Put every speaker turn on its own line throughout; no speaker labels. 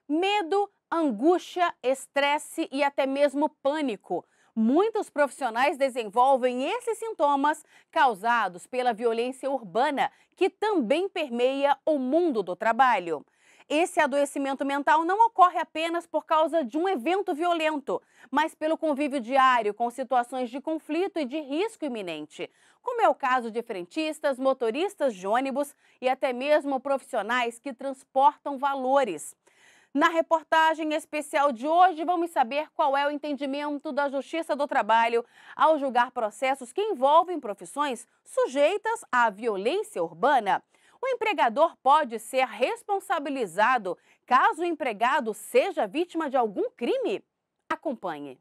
Medo, angústia, estresse e até mesmo pânico. Muitos profissionais desenvolvem esses sintomas causados pela violência urbana, que também permeia o mundo do trabalho. Esse adoecimento mental não ocorre apenas por causa de um evento violento, mas pelo convívio diário com situações de conflito e de risco iminente, como é o caso de frentistas, motoristas de ônibus e até mesmo profissionais que transportam valores. Na reportagem especial de hoje, vamos saber qual é o entendimento da Justiça do Trabalho ao julgar processos que envolvem profissões sujeitas à violência urbana. O empregador pode ser responsabilizado caso o empregado seja vítima de algum crime? Acompanhe.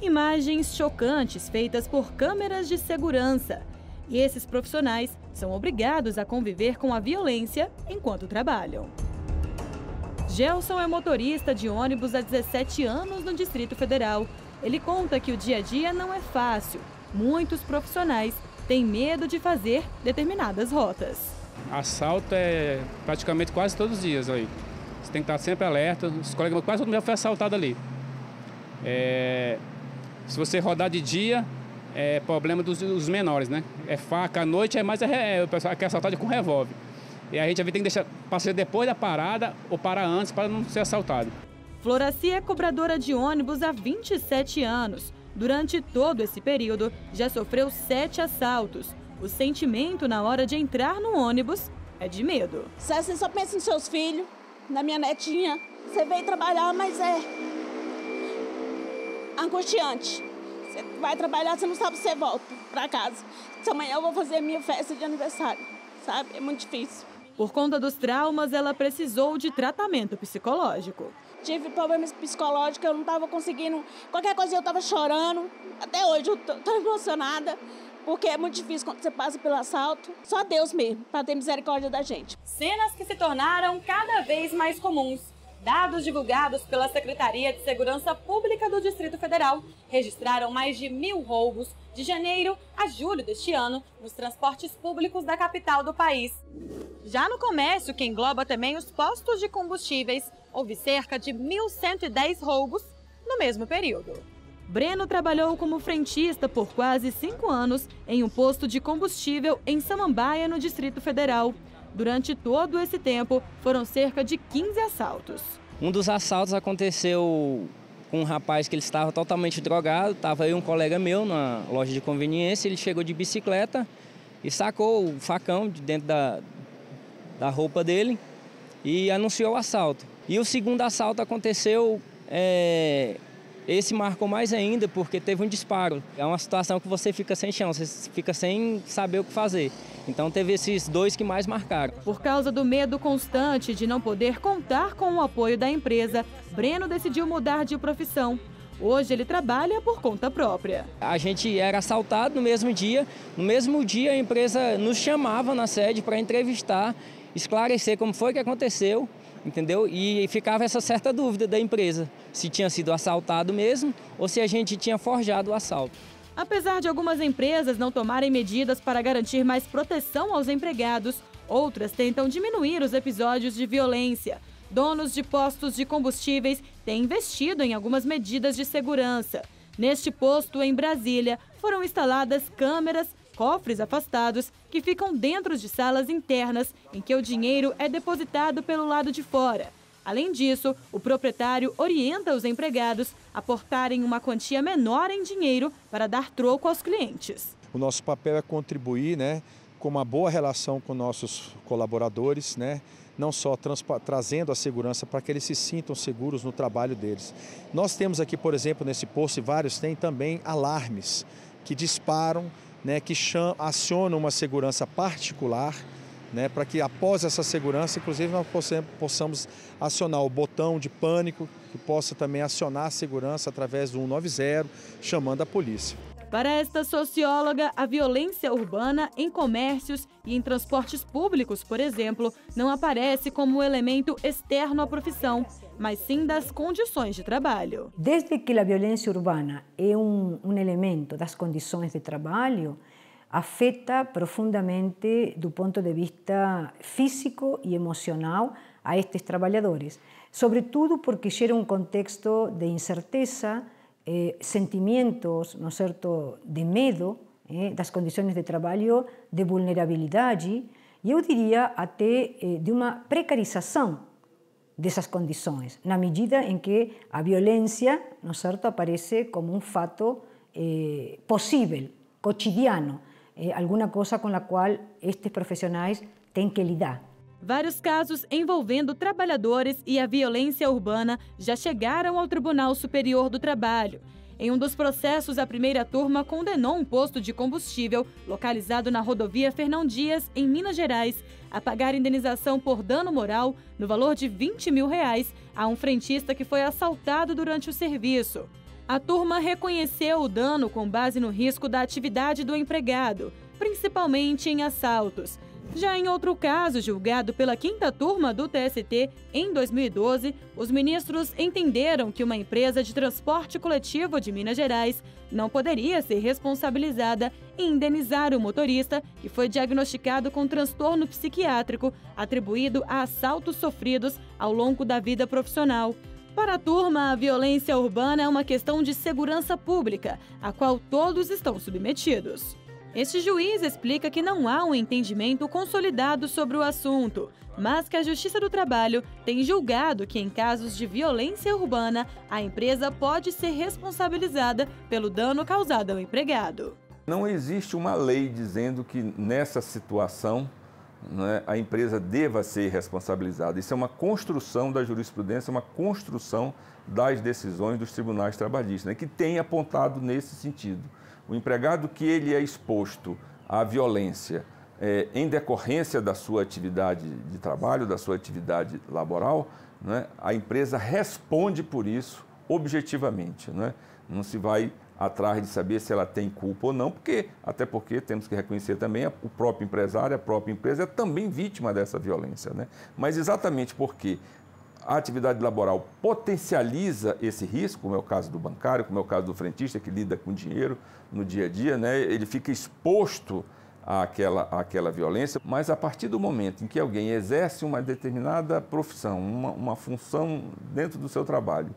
Imagens chocantes feitas por câmeras de segurança. E esses profissionais são obrigados a conviver com a violência enquanto trabalham. Gelson é motorista de ônibus há 17 anos no Distrito Federal. Ele conta que o dia a dia não é fácil. Muitos profissionais têm medo de fazer determinadas rotas.
Assalto é praticamente quase todos os dias aí. Você tem que estar sempre alerta. Os colegas, quase todo mundo já foi assaltado ali. Se você rodar de dia, é problema dos menores, né? É faca, à noite é mais o pessoal quer assaltar com revólver. E a gente tem que deixar passar depois da parada ou parar antes para não ser assaltado.
Floraci é cobradora de ônibus há 27 anos. Durante todo esse período, já sofreu 7 assaltos. O sentimento na hora de entrar no ônibus é de medo.
Você só pensa nos seus filhos, na minha netinha. Você veio trabalhar, mas é angustiante. Você vai trabalhar, você não sabe se você volta para casa. Se amanhã eu vou fazer minha festa de aniversário, sabe? É muito difícil.
Por conta dos traumas, ela precisou de tratamento psicológico.
Tive problemas psicológicos, eu não estava conseguindo... Qualquer coisa eu estava chorando. Até hoje eu estou emocionada, porque é muito difícil quando você passa pelo assalto. Só Deus mesmo, para ter misericórdia da gente.
Cenas que se tornaram cada vez mais comuns. Dados divulgados pela Secretaria de Segurança Pública do Distrito Federal registraram mais de 1.000 roubos de janeiro a julho deste ano nos transportes públicos da capital do país. Já no comércio, que engloba também os postos de combustíveis, houve cerca de 1.110 roubos no mesmo período. Breno trabalhou como frentista por quase 5 anos em um posto de combustível em Samambaia, no Distrito Federal. Durante todo esse tempo, foram cerca de 15 assaltos.
Um dos assaltos aconteceu com um rapaz que ele estava totalmente drogado. Estava eu e um colega meu na loja de conveniência. Ele chegou de bicicleta e sacou o facão de dentro da roupa dele e anunciou o assalto. E o segundo assalto aconteceu, esse marcou mais ainda porque teve um disparo. É uma situação que você fica sem chão, você fica sem saber o que fazer. Então teve esses dois que mais marcaram.
Por causa do medo constante de não poder contar com o apoio da empresa, Breno decidiu mudar de profissão. Hoje ele trabalha por conta própria.
A gente era assaltado no mesmo dia. No mesmo dia a empresa nos chamava na sede para entrevistar, esclarecer como foi que aconteceu, entendeu? E ficava essa certa dúvida da empresa, se tinha sido assaltado mesmo ou se a gente tinha forjado o assalto.
Apesar de algumas empresas não tomarem medidas para garantir mais proteção aos empregados, outras tentam diminuir os episódios de violência. Donos de postos de combustíveis têm investido em algumas medidas de segurança. Neste posto, em Brasília, foram instaladas câmeras, cofres afastados, que ficam dentro de salas internas em que o dinheiro é depositado pelo lado de fora. Além disso, o proprietário orienta os empregados a aportarem uma quantia menor em dinheiro para dar troco aos clientes.
O nosso papel é contribuir, com uma boa relação com nossos colaboradores, não só trazendo a segurança para que eles se sintam seguros no trabalho deles. Nós temos aqui, por exemplo, nesse posto, e vários têm também alarmes que disparam, que acionam uma segurança particular, para que após essa segurança, inclusive, nós possamos acionar o botão de pânico, que possa também acionar a segurança através do 190, chamando a polícia.
Para esta socióloga, a violência urbana em comércios e em transportes públicos, por exemplo, não aparece como um elemento externo à profissão, mas sim das condições de trabalho.
Desde que a violência urbana é um elemento das condições de trabalho, afeta profundamente do ponto de vista físico e emocional a estes trabalhadores, sobretudo porque gera um contexto de incerteza, sentimentos, não é certo, de medo das condições de trabalho, de vulnerabilidade, e eu diria até de uma precarização dessas condições, na medida em que a violência, não é certo, aparece como um fato possível, cotidiano, alguma coisa com a qual estes profissionais têm que lidar.
Vários casos envolvendo trabalhadores e a violência urbana já chegaram ao Tribunal Superior do Trabalho. Em um dos processos, a primeira turma condenou um posto de combustível localizado na rodovia Fernão Dias, em Minas Gerais, a pagar indenização por dano moral no valor de R$20 mil a um frentista que foi assaltado durante o serviço. A turma reconheceu o dano com base no risco da atividade do empregado, principalmente em assaltos. Já em outro caso, julgado pela 5ª turma do TST em 2012, os ministros entenderam que uma empresa de transporte coletivo de Minas Gerais não poderia ser responsabilizada em indenizar o motorista que foi diagnosticado com transtorno psiquiátrico atribuído a assaltos sofridos ao longo da vida profissional. Para a turma, a violência urbana é uma questão de segurança pública, a qual todos estão submetidos. Este juiz explica que não há um entendimento consolidado sobre o assunto, mas que a Justiça do Trabalho tem julgado que, em casos de violência urbana, a empresa pode ser responsabilizada pelo dano causado ao empregado.
Não existe uma lei dizendo que, nessa situação, né, a empresa deva ser responsabilizada. Isso é uma construção da jurisprudência, uma construção das decisões dos tribunais trabalhistas, né, que tem apontado nesse sentido. O empregado que ele é exposto à violência em decorrência da sua atividade de trabalho, da sua atividade laboral, né, a empresa responde por isso objetivamente. Né? Não se vai atrás de saber se ela tem culpa ou não, até porque temos que reconhecer também o próprio empresário, a própria empresa é também vítima dessa violência. Né? Mas exatamente porque a atividade laboral potencializa esse risco, como é o caso do bancário, como é o caso do frentista que lida com dinheiro no dia a dia, né? Ele fica exposto àquela violência, mas a partir do momento em que alguém exerce uma determinada profissão, uma função dentro do seu trabalho,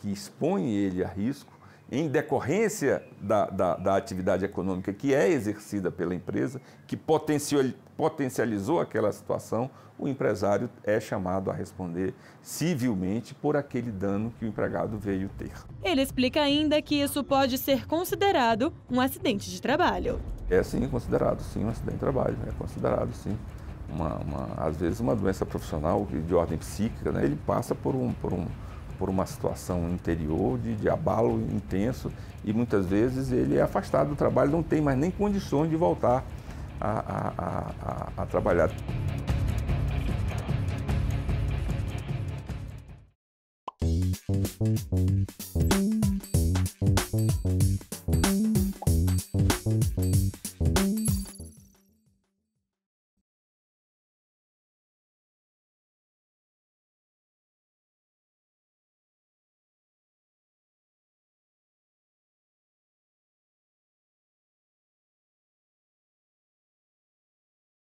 que expõe ele a risco, em decorrência da atividade econômica que é exercida pela empresa, que potencializou aquela situação, o empresário é chamado a responder civilmente por aquele dano que o empregado veio ter.
Ele explica ainda que isso pode ser considerado um acidente de trabalho.
É sim considerado sim um acidente de trabalho, é considerado sim às vezes uma doença profissional de ordem psíquica, né? Ele passa por uma situação interior de abalo intenso e muitas vezes ele é afastado do trabalho, não tem mais nem condições de voltar a trabalhar.